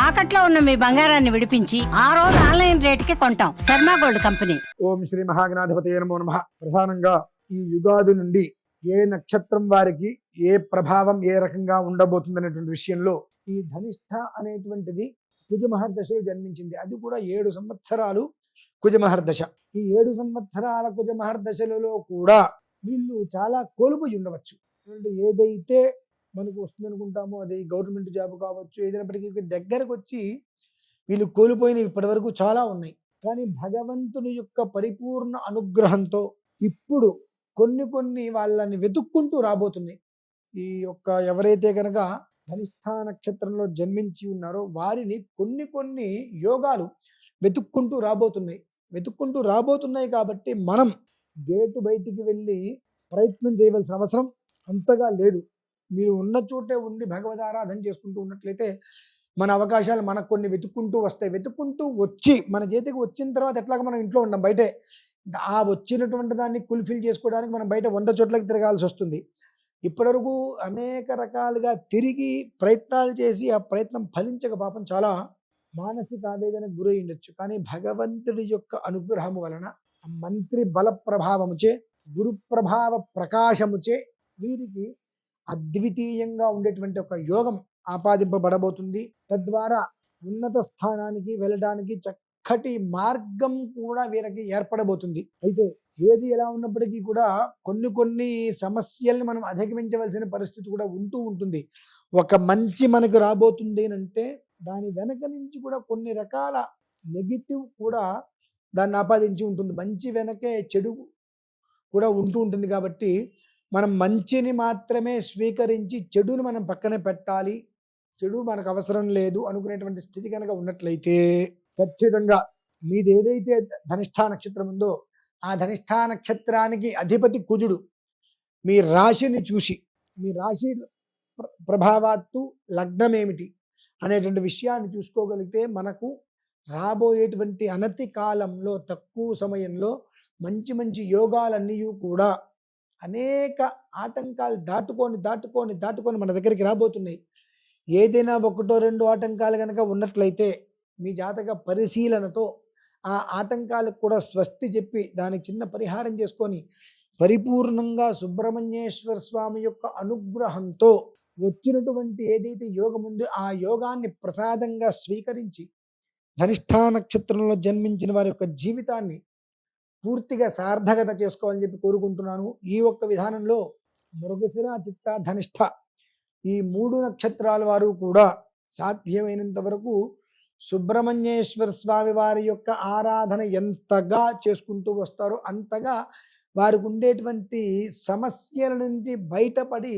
తాకట్లో ఉన్న మీ బంగారాన్ని విడిపించి ఆ రోజు ఆన్లైన్ రేటుకి కొంటాం. Sharma gold company. ఓం శ్రీ మహాగణాధిపతయే నమో నమః. ప్రధానంగా ఈ యుగాది నుండి ఏ నక్షత్రం వారికి ఏ ప్రభావం ఏ రకంగా ఉండబోతుంది అనేటువంటి విషయంలో ఈ ధనిష్ఠ అనేటువంటిది కుజమహర్దశలో జన్మించింది. అది కూడా 7 సంవత్సరాలు కుజమహర్దశ. ఈ 7 సంవత్సరాల కుజమహర్దశలలో కూడా వీళ్ళు చాలా కోల్పోయి ఉండవచ్చు. అంటే ఏదైతే మనకు వస్తుంది అనుకుంటామో అది గవర్నమెంట్ జాబ్ కావచ్చు, ఏదైనప్పటికీ దగ్గరకు వచ్చి వీళ్ళు కోల్పోయినవి ఇప్పటి వరకు చాలా ఉన్నాయి. కానీ భగవంతుని యొక్క పరిపూర్ణ అనుగ్రహంతో ఇప్పుడు కొన్ని వాళ్ళని వెతుక్కుంటూ రాబోతున్నాయి. ఈ యొక్క ఎవరైతే కనుక ధనిష్ఠా నక్షత్రంలో జన్మించి ఉన్నారో వారిని కొన్ని యోగాలు వెతుక్కుంటూ రాబోతున్నాయి కాబట్టి మనం గేటు బయటికి వెళ్ళి ప్రయత్నం చేయవలసిన అవసరం అంతగా లేదు. మీరు ఉన్న చోటే ఉండి భగవద్ ఆరాధన చేసుకుంటూ ఉన్నట్లయితే మన అవకాశాలు మనకు కొన్ని వెతుక్కుంటూ వస్తాయి. వెతుక్కుంటూ వచ్చి మన చేతికి వచ్చిన తర్వాత ఎట్లాగ మనం ఇంట్లో ఉండం, బయటే ఆ వచ్చినటువంటి దాన్ని ఫుల్ఫిల్ చేసుకోవడానికి మనం బయట 100 చోట్లకి తిరగాల్సి వస్తుంది. ఇప్పటివరకు అనేక రకాలుగా తిరిగి ప్రయత్నాలు చేసి ఆ ప్రయత్నం ఫలించక పాపం చాలా మానసిక ఆవేదనకు గురై ఉండొచ్చు. కానీ భగవంతుడి యొక్క అనుగ్రహము వలన మంత్రి బల ప్రభావముచే గురు ప్రభావ ప్రకాశముచే వీరికి అద్వితీయంగా ఉండేటువంటి ఒక యోగం ఆపాదింపబడబోతుంది. తద్వారా ఉన్నత స్థానానికి వెళ్ళడానికి చక్కటి మార్గం కూడా వీరికి ఏర్పడబోతుంది. అయితే ఏది ఎలా ఉన్నప్పటికీ కూడా కొన్ని సమస్యల్ని మనం అధిగమించవలసిన పరిస్థితి కూడా ఉంటుంది. ఒక మంచి మనకు రాబోతుంది అంటే దాని వెనక నుంచి కూడా కొన్ని రకాల నెగిటివ్ కూడా దాన్ని ఆపాదించి ఉంటుంది. మంచి వెనకే చెడు కూడా ఉంటుంది. కాబట్టి మనం మంచిని మాత్రమే స్వీకరించి చెడును మనం పక్కనే పెట్టాలి, చెడు మనకు అవసరం లేదు అనుకునేటువంటి స్థితి కనుక ఉన్నట్లయితే ఖచ్చితంగా మీది ఏదైతే ధనిష్ఠా నక్షత్రం ఉందో ఆ ధనిష్ఠా నక్షత్రానికి అధిపతి కుజుడు మీ రాశిని చూసి మీ రాశి ప్రభావాత్తు లగ్నం ఏమిటి అనేటువంటి విషయాన్ని చూసుకోగలిగితే మనకు రాబోయేటువంటి అనతి కాలంలో తక్కువ సమయంలో మంచి యోగాలన్నీ కూడా అనేక ఆటంకాలు దాటుకొని మన దగ్గరికి రాబోతున్నాయి. ఏదైనా 1-2 ఆటంకాలు కనుక ఉన్నట్లయితే మీ జాతక పరిశీలనతో ఆ ఆటంకాలకు కూడా స్వస్తి చెప్పి దానికి చిన్న పరిహారం చేసుకొని పరిపూర్ణంగా సుబ్రహ్మణ్యేశ్వర స్వామి యొక్క అనుగ్రహంతో వచ్చినటువంటి ఏదైతే యోగం ఉందో ఆ యోగాన్ని ప్రసాదంగా స్వీకరించి ధనిష్ఠా నక్షత్రంలో జన్మించిన వారి యొక్క జీవితాన్ని పూర్తిగా సార్థకత చేసుకోవాలని చెప్పి కోరుకుంటున్నాను. ఈ ఒక్క విధానంలో మృగశిర, చిత్త, ధనిష్ఠ ఈ 3 నక్షత్రాల వారు కూడా సాధ్యమైనంత వరకు సుబ్రహ్మణ్యేశ్వర స్వామి వారి యొక్క ఆరాధన ఎంతగా చేసుకుంటూ వస్తారో అంతగా వారికి ఉండేటువంటి సమస్యల నుంచి బయటపడి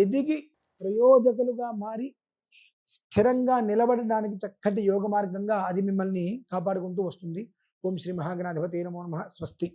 ఎదిగి ప్రయోజకులుగా మారి స్థిరంగా నిలబడడానికి చక్కటి యోగ మార్గంగా అది మిమ్మల్ని కాపాడుకుంటూ వస్తుంది. ఓం శ్రీ మహాగణాధిపతయే నమో నమః. స్వస్తి.